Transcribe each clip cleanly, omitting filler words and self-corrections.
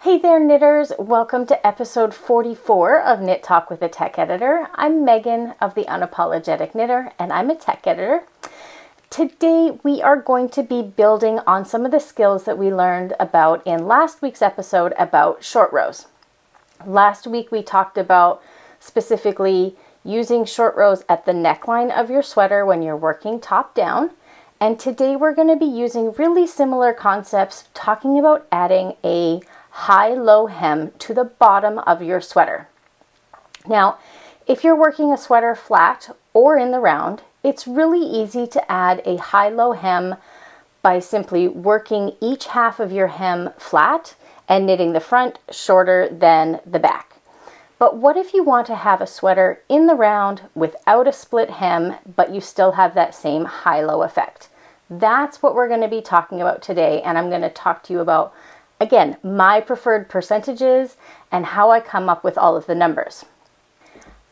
Hey there knitters, welcome to episode 44 of Knit Talk with a Tech Editor. I'm Megan of the Unapologetic Knitter and I'm a tech editor. Today we are going to be building on some of the skills that we learned about in last week's episode about short rows. Last week we talked about specifically using short rows at the neckline of your sweater when you're working top down. And today we're going to be using really similar concepts, talking about adding a high-low hem to the bottom of your sweater. Now, if you're working a sweater flat or in the round, it's really easy to add a high-low hem by simply working each half of your hem flat and knitting the front shorter than the back. But what if you want to have a sweater in the round without a split hem, but you still have that same high-low effect? That's what we're going to be talking about today, and I'm going to talk to you about, again, my preferred percentages and how I come up with all of the numbers.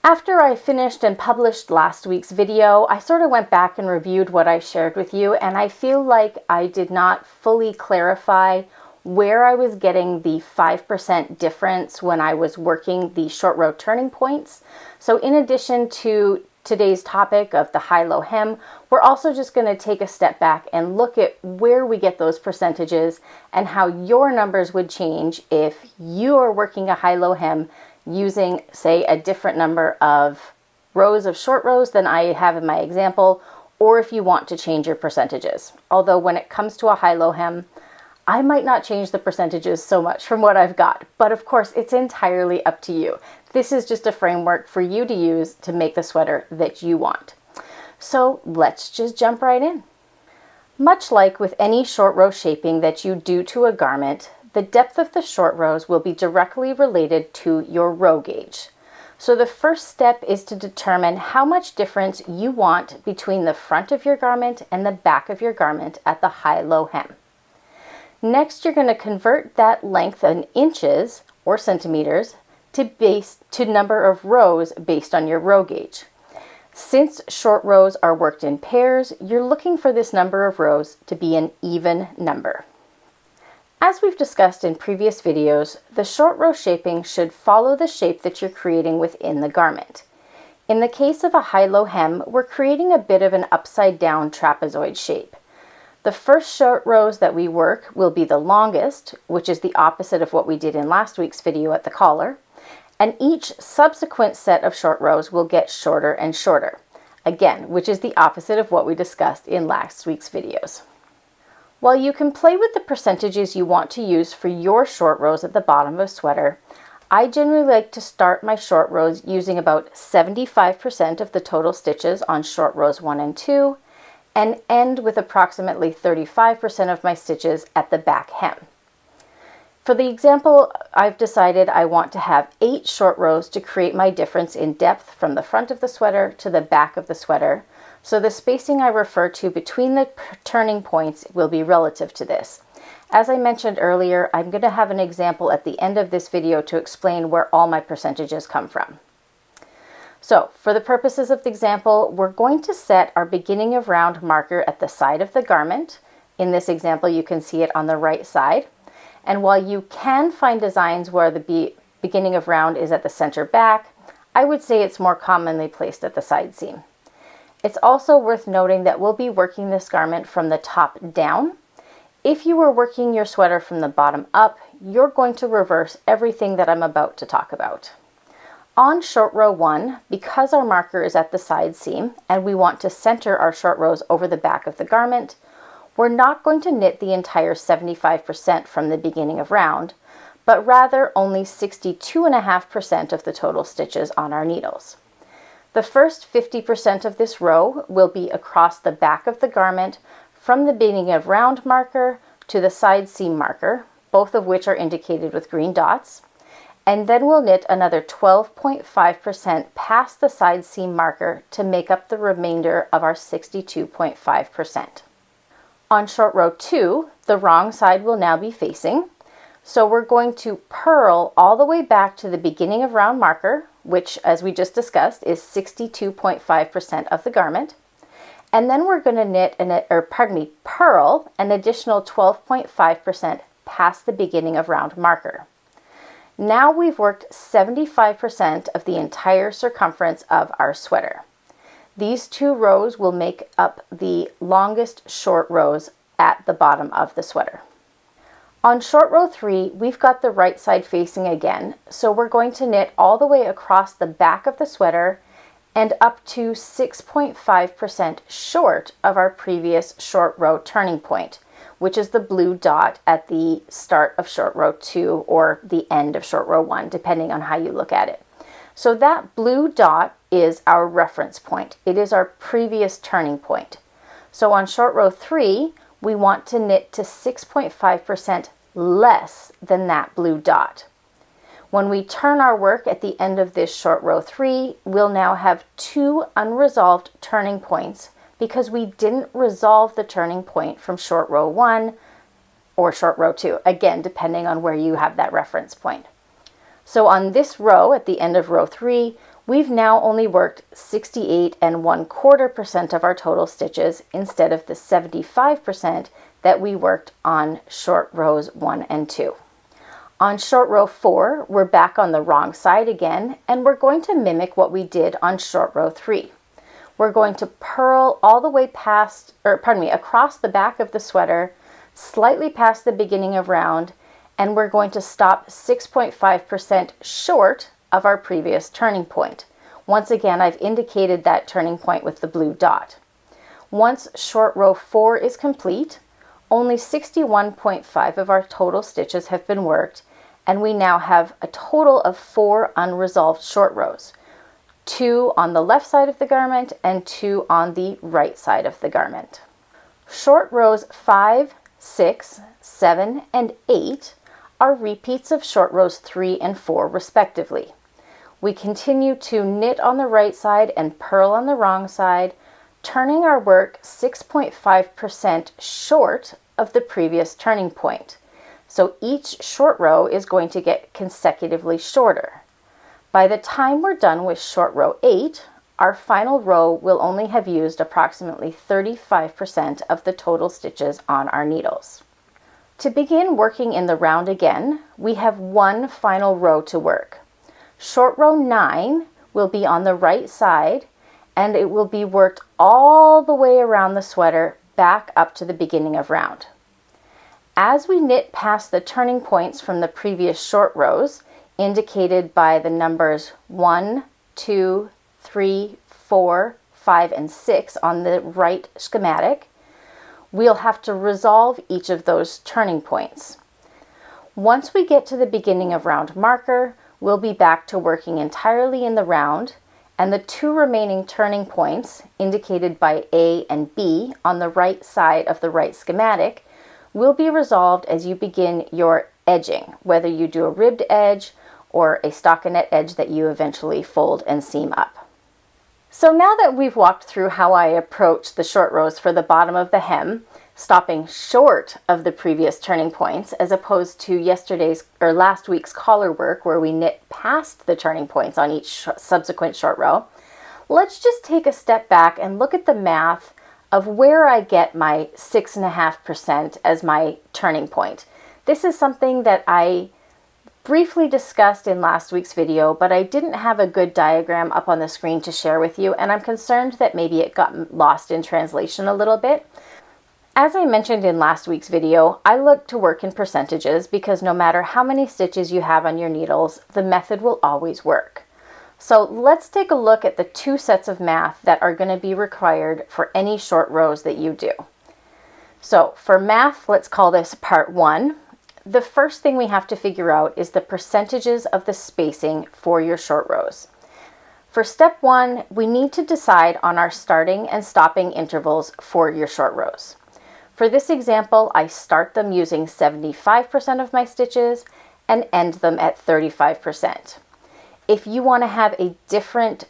After I finished and published last week's video, I sort of went back and reviewed what I shared with you, and I feel like I did not fully clarify where I was getting the 5% difference when I was working the short row turning points. So in addition to today's topic of the high-low hem, we're also just going to take a step back and look at where we get those percentages and how your numbers would change if you are working a high-low hem using, say, a different number of rows of short rows than I have in my example, or if you want to change your percentages. Although when it comes to a high-low hem, I might not change the percentages so much from what I've got, but of course it's entirely up to you. This is just a framework for you to use to make the sweater that you want. So let's just jump right in. Much like with any short row shaping that you do to a garment, the depth of the short rows will be directly related to your row gauge. So the first step is to determine how much difference you want between the front of your garment and the back of your garment at the high-low hem. Next, you're going to convert that length in inches or centimeters to number of rows based on your row gauge. Since short rows are worked in pairs, you're looking for this number of rows to be an even number. As we've discussed in previous videos, the short row shaping should follow the shape that you're creating within the garment. In the case of a high-low hem, we're creating a bit of an upside-down trapezoid shape. The first short rows that we work will be the longest, which is the opposite of what we did in last week's video at the collar, and each subsequent set of short rows will get shorter and shorter, again, which is the opposite of what we discussed in last week's videos. While you can play with the percentages you want to use for your short rows at the bottom of a sweater, I generally like to start my short rows using about 75% of the total stitches on short rows 1 and 2, and end with approximately 35% of my stitches at the back hem. For the example, I've decided I want to have 8 short rows to create my difference in depth from the front of the sweater to the back of the sweater, so the spacing I refer to between the turning points will be relative to this. As I mentioned earlier, I'm going to have an example at the end of this video to explain where all my percentages come from. So, for the purposes of the example, we're going to set our beginning of round marker at the side of the garment. In this example, you can see it on the right side. And while you can find designs where the beginning of round is at the center back, I would say it's more commonly placed at the side seam. It's also worth noting that we'll be working this garment from the top down. If you were working your sweater from the bottom up, you're going to reverse everything that I'm about to talk about. On short row 1, because our marker is at the side seam and we want to center our short rows over the back of the garment, we're not going to knit the entire 75% from the beginning of round, but rather only 62.5% of the total stitches on our needles. The first 50% of this row will be across the back of the garment from the beginning of round marker to the side seam marker, both of which are indicated with green dots. And then we'll knit another 12.5% past the side seam marker to make up the remainder of our 62.5%. On short row 2, the wrong side will now be facing, so we're going to purl all the way back to the beginning of round marker, which, as we just discussed, is 62.5% of the garment, and then we're going to purl an additional 12.5% past the beginning of round marker. Now we've worked 75% of the entire circumference of our sweater. These 2 rows will make up the longest short rows at the bottom of the sweater. On short row 3, we've got the right side facing again, so we're going to knit all the way across the back of the sweater and up to 6.5% short of our previous short row turning point, which is the blue dot at the start of short row 2 or the end of short row 1, depending on how you look at it. So that blue dot is our reference point. It is our previous turning point. So on short row 3, we want to knit to 6.5% less than that blue dot. When we turn our work at the end of this short row 3, we'll now have 2 unresolved turning points because we didn't resolve the turning point from short row 1 or short row 2, again, depending on where you have that reference point. So on this row, at the end of row 3, we've now only worked 68.25% of our total stitches instead of the 75% that we worked on short rows 1 and 2. On short row 4, we're back on the wrong side again, and we're going to mimic what we did on short row 3. We're going to purl all the way across the back of the sweater, slightly past the beginning of round, and we're going to stop 6.5% short of our previous turning point. Once again, I've indicated that turning point with the blue dot. Once short row 4 is complete, only 61.5 of our total stitches have been worked, and we now have a total of 4 unresolved short rows, 2 on the left side of the garment and 2 on the right side of the garment. Short rows 5, 6, 7, and 8 are repeats of short rows 3 and 4 respectively. We continue to knit on the right side and purl on the wrong side, turning our work 6.5% short of the previous turning point. So each short row is going to get consecutively shorter. By the time we're done with short row 8, our final row will only have used approximately 35% of the total stitches on our needles. To begin working in the round again, we have 1 final row to work. Short row 9 will be on the right side, and it will be worked all the way around the sweater back up to the beginning of round. As we knit past the turning points from the previous short rows, indicated by the numbers 1, 2, 3, 4, 5, and 6 on the right schematic, we'll have to resolve each of those turning points. Once we get to the beginning of round marker, we'll be back to working entirely in the round, and the 2 remaining turning points, indicated by A and B on the right side of the right schematic, will be resolved as you begin your edging, whether you do a ribbed edge or a stockinette edge that you eventually fold and seam up. So now that we've walked through how I approach the short rows for the bottom of the hem, stopping short of the previous turning points as opposed to last week's collar work where we knit past the turning points on each subsequent short row, let's just take a step back and look at the math of where I get my 6.5% as my turning point. This is something that I briefly discussed in last week's video, but I didn't have a good diagram up on the screen to share with you, and I'm concerned that maybe it got lost in translation a little bit. As I mentioned in last week's video, I look to work in percentages because no matter how many stitches you have on your needles, the method will always work. So let's take a look at the 2 sets of math that are going to be required for any short rows that you do. So for math, let's call this part 1. The first thing we have to figure out is the percentages of the spacing for your short rows. For step 1, we need to decide on our starting and stopping intervals for your short rows. For this example, I start them using 75% of my stitches and end them at 35%. If you want to have a different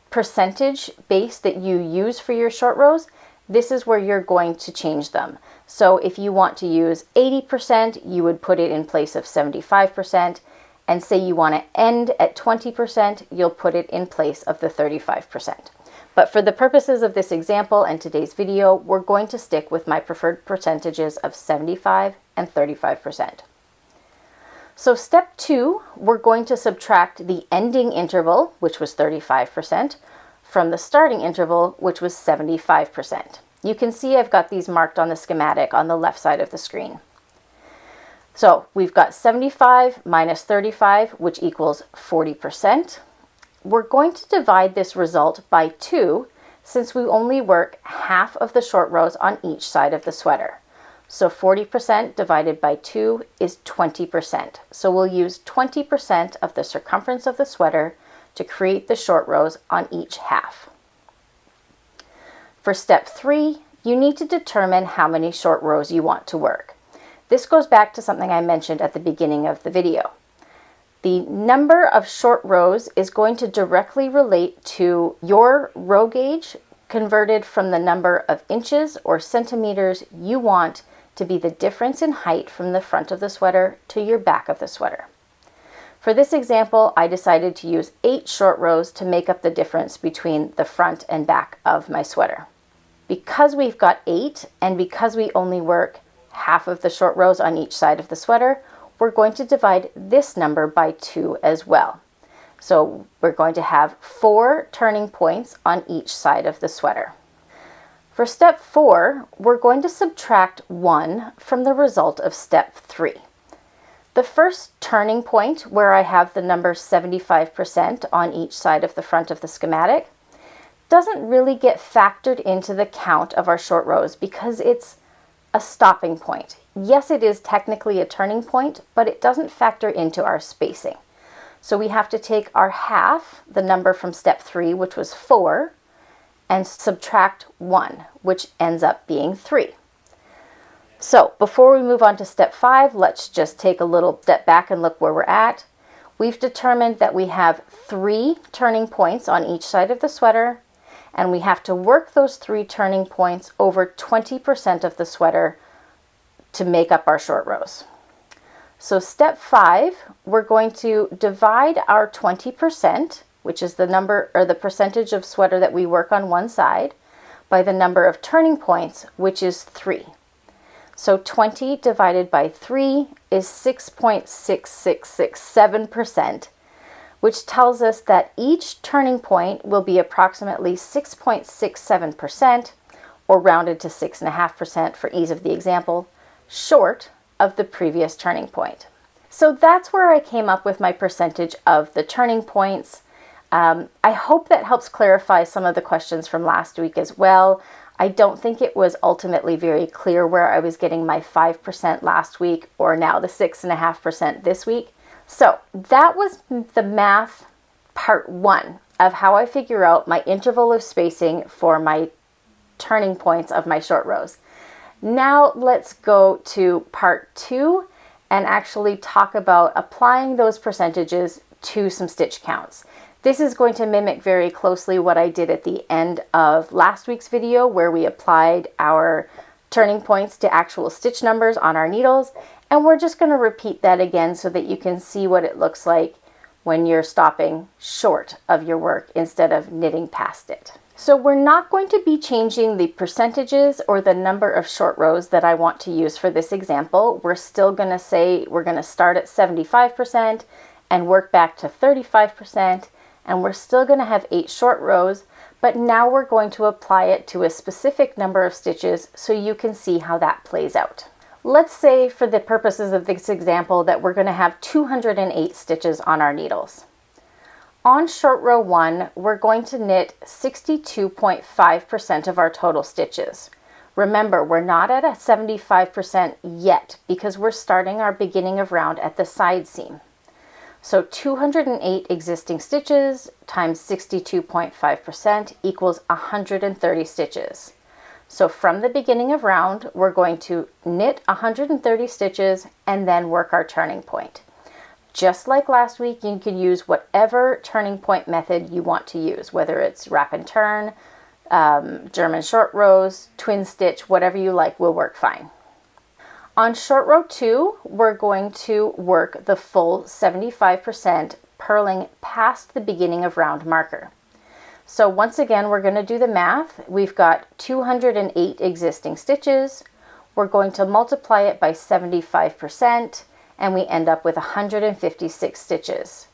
percentage base that you use for your short rows, this is where you're going to change them. So if you want to use 80%, you would put it in place of 75%. And say you want to end at 20%, you'll put it in place of the 35%. But for the purposes of this example and today's video, we're going to stick with my preferred percentages of 75 and 35%. So step 2, we're going to subtract the ending interval, which was 35%, from the starting interval, which was 75%. You can see I've got these marked on the schematic on the left side of the screen. So we've got 75 minus 35, which equals 40%. We're going to divide this result by 2 since we only work half of the short rows on each side of the sweater. So 40% divided by 2 is 20%. So we'll use 20% of the circumference of the sweater to create the short rows on each half. For step 3, you need to determine how many short rows you want to work. This goes back to something I mentioned at the beginning of the video. The number of short rows is going to directly relate to your row gauge converted from the number of inches or centimeters you want to be the difference in height from the front of the sweater to your back of the sweater. For this example, I decided to use 8 short rows to make up the difference between the front and back of my sweater. Because we've got 8 and because we only work half of the short rows on each side of the sweater, we're going to divide this number by 2 as well. So we're going to have 4 turning points on each side of the sweater. For step 4, we're going to subtract 1 from the result of step 3. The first turning point, where I have the number 75% on each side of the front of the schematic, doesn't really get factored into the count of our short rows because it's a stopping point. Yes, it is technically a turning point, but it doesn't factor into our spacing. So we have to take our half, the number from step 3, which was 4, and subtract 1, which ends up being 3. So before we move on to step 5, let's just take a little step back and look where we're at. We've determined that we have 3 turning points on each side of the sweater, and we have to work those 3 turning points over 20% of the sweater to make up our short rows. So step 5, we're going to divide our 20%, which is the number or the percentage of sweater that we work on one side, by the number of turning points, which is 3. So 20 divided by 3 is 6.6667%, which tells us that each turning point will be approximately 6.67%, or rounded to 6.5% for ease of the example, short of the previous turning point. So that's where I came up with my percentage of the turning points. I hope that helps clarify some of the questions from last week as well. I don't think it was ultimately very clear where I was getting my 5% last week or now the 6.5% this week. So that was the math part 1 of how I figure out my interval of spacing for my turning points of my short rows. Now let's go to part 2 and actually talk about applying those percentages to some stitch counts. This is going to mimic very closely what I did at the end of last week's video, where we applied our turning points to actual stitch numbers on our needles. And we're just going to repeat that again so that you can see what it looks like when you're stopping short of your work instead of knitting past it. So we're not going to be changing the percentages or the number of short rows that I want to use for this example. We're still going to say we're going to start at 75% and work back to 35%. And we're still going to have 8 short rows, but now we're going to apply it to a specific number of stitches so you can see how that plays out. Let's say for the purposes of this example that we're going to have 208 stitches on our needles. On short row 1, we're going to knit 62.5% of our total stitches. Remember, we're not at a 75% yet because we're starting our beginning of round at the side seam. So 208 existing stitches times 62.5% equals 130 stitches. So from the beginning of round, we're going to knit 130 stitches and then work our turning point. Just like last week, you can use whatever turning point method you want to use, whether it's wrap and turn, German short rows, twin stitch, whatever you like will work fine. On short row 2, we're going to work the full 75% purling past the beginning of round marker. So once again, we're going to do the math. We've got 208 existing stitches. We're going to multiply it by 75%, and we end up with 156 stitches.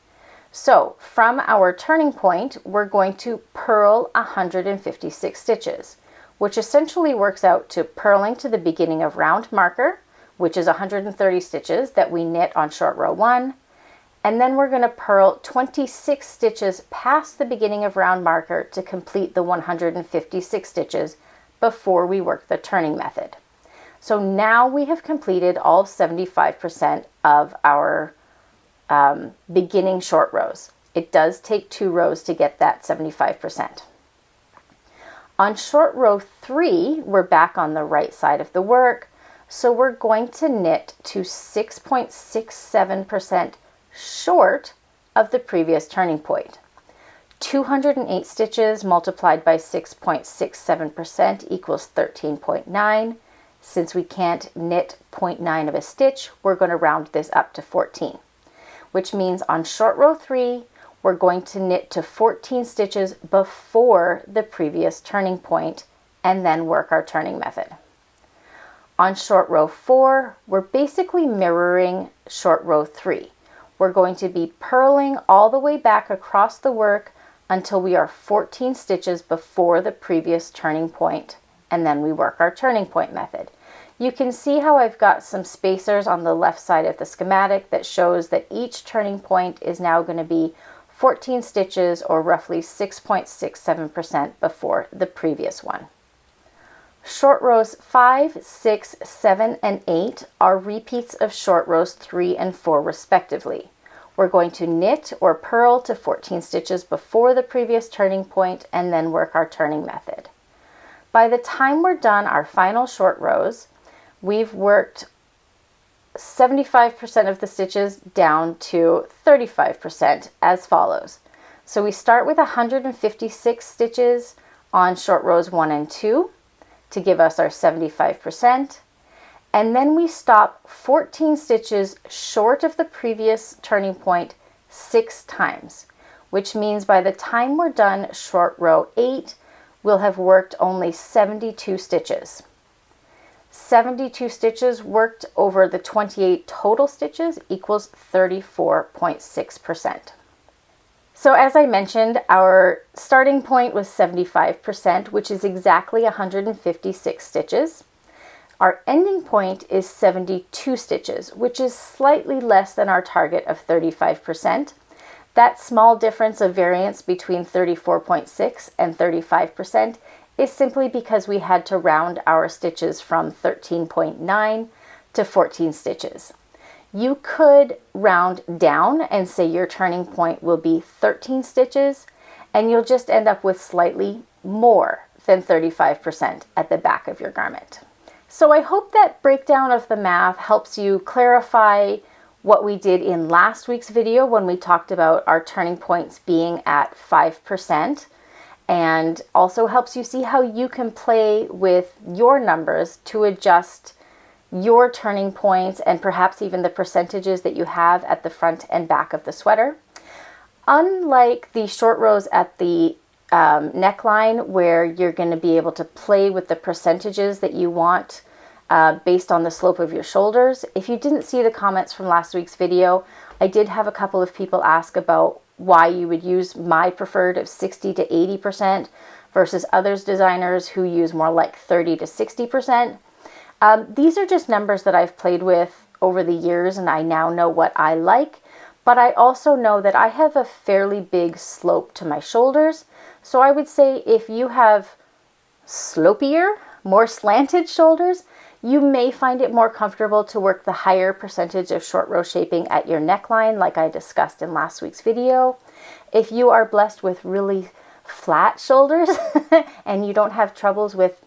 So from our turning point, we're going to purl 156 stitches, which essentially works out to purling to the beginning of round marker, which is 130 stitches that we knit on short row 1, and then we're going to purl 26 stitches past the beginning of round marker to complete the 156 stitches before we work the turning method. So now we have completed all 75% of our beginning short rows. It does take 2 rows to get that 75%. On short row 3, we're back on the right side of the work, so we're going to knit to 6.67% short of the previous turning point. 208 stitches multiplied by 6.67% equals 13.9. Since we can't knit 0.9 of a stitch, we're going to round this up to 14, which means on short row 3, we're going to knit to 14 stitches before the previous turning point and then work our turning method. On short row 4, we're basically mirroring short row 3. We're going to be purling all the way back across the work until we are 14 stitches before the previous turning point, and then we work our turning point method. You can see how I've got some spacers on the left side of the schematic that shows that each turning point is now going to be 14 stitches, or roughly 6.67% before the previous one. Short rows 5, 6, 7, and 8 are repeats of short rows 3 and 4 respectively. We're going to knit or purl to 14 stitches before the previous turning point and then work our turning method. By the time we're done our final short rows, we've worked 75% of the stitches down to 35% as follows. So we start with 156 stitches on short rows 1 and 2 to give us our 75%. And then we stop 14 stitches short of the previous turning point 6 times, which means by the time we're done short row 8, we'll have worked only 72 stitches. 72 stitches worked over the 28 total stitches equals 34.6%. So as I mentioned, our starting point was 75%, which is exactly 156 stitches. Our ending point is 72 stitches, which is slightly less than our target of 35%. That small difference of variance between 34.6 and 35% is simply because we had to round our stitches from 13.9 to 14 stitches. You could round down and say your turning point will be 13 stitches, and you'll just end up with slightly more than 35% at the back of your garment. So I hope that breakdown of the math helps you clarify what we did in last week's video when we talked about our turning points being at 5%, and also helps you see how you can play with your numbers to adjust your turning points and perhaps even the percentages that you have at the front and back of the sweater. Unlike the short rows at the neckline, where you're going to be able to play with the percentages that you want based on the slope of your shoulders. If you didn't see the comments from last week's video, I did have a couple of people ask about why you would use my preferred of 60 to 80% versus others designers who use more like 30 to 60%. These are just numbers that I've played with over the years, and I now know what I like, but I also know that I have a fairly big slope to my shoulders. So I would say if you have slopier, more slanted shoulders, you may find it more comfortable to work the higher percentage of short row shaping at your neckline, like I discussed in last week's video. If you are blessed with really flat shoulders and you don't have troubles with,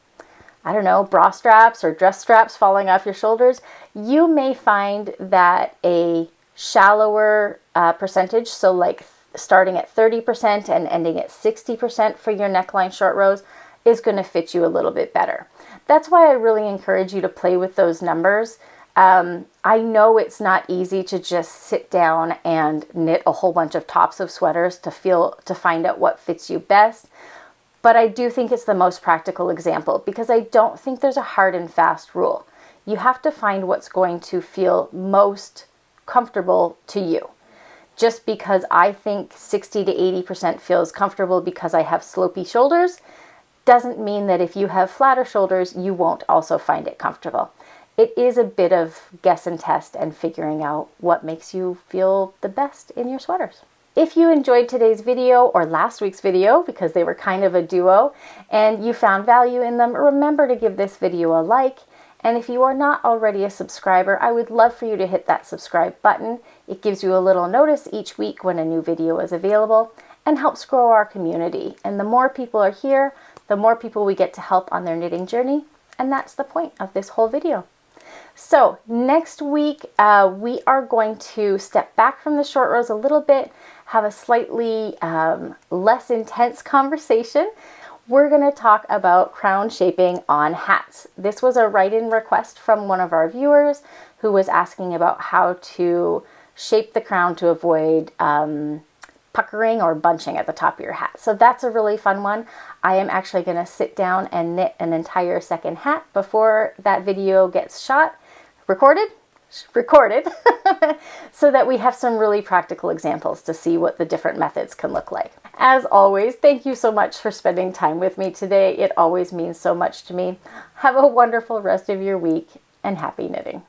I don't know, bra straps or dress straps falling off your shoulders, you may find that a shallower percentage, so like starting at 30% and ending at 60% for your neckline short rows, is going to fit you a little bit better. That's why I really encourage you to play with those numbers. I know it's not easy to just sit down and knit a whole bunch of tops of sweaters to find out what fits you best. But I do think it's the most practical example because I don't think there's a hard and fast rule. You have to find what's going to feel most comfortable to you. Just because I think 60 to 80% feels comfortable because I have slopey shoulders doesn't mean that if you have flatter shoulders, you won't also find it comfortable. It is a bit of guess and test and figuring out what makes you feel the best in your sweaters. If you enjoyed today's video or last week's video, because they were kind of a duo, and you found value in them, remember to give this video a like. And if you are not already a subscriber, I would love for you to hit that subscribe button. It gives you a little notice each week when a new video is available and helps grow our community. And the more people are here, the more people we get to help on their knitting journey. And that's the point of this whole video. So next week, we are going to step back from the short rows a little bit, have a slightly less intense conversation. We're going to talk about crown shaping on hats. This was a write-in request from one of our viewers who was asking about how to shape the crown to avoid puckering or bunching at the top of your hat. So that's a really fun one. I am actually going to sit down and knit an entire second hat before that video gets recorded, so that we have some really practical examples to see what the different methods can look like. As always, thank you so much for spending time with me today. It always means so much to me. Have a wonderful rest of your week and happy knitting.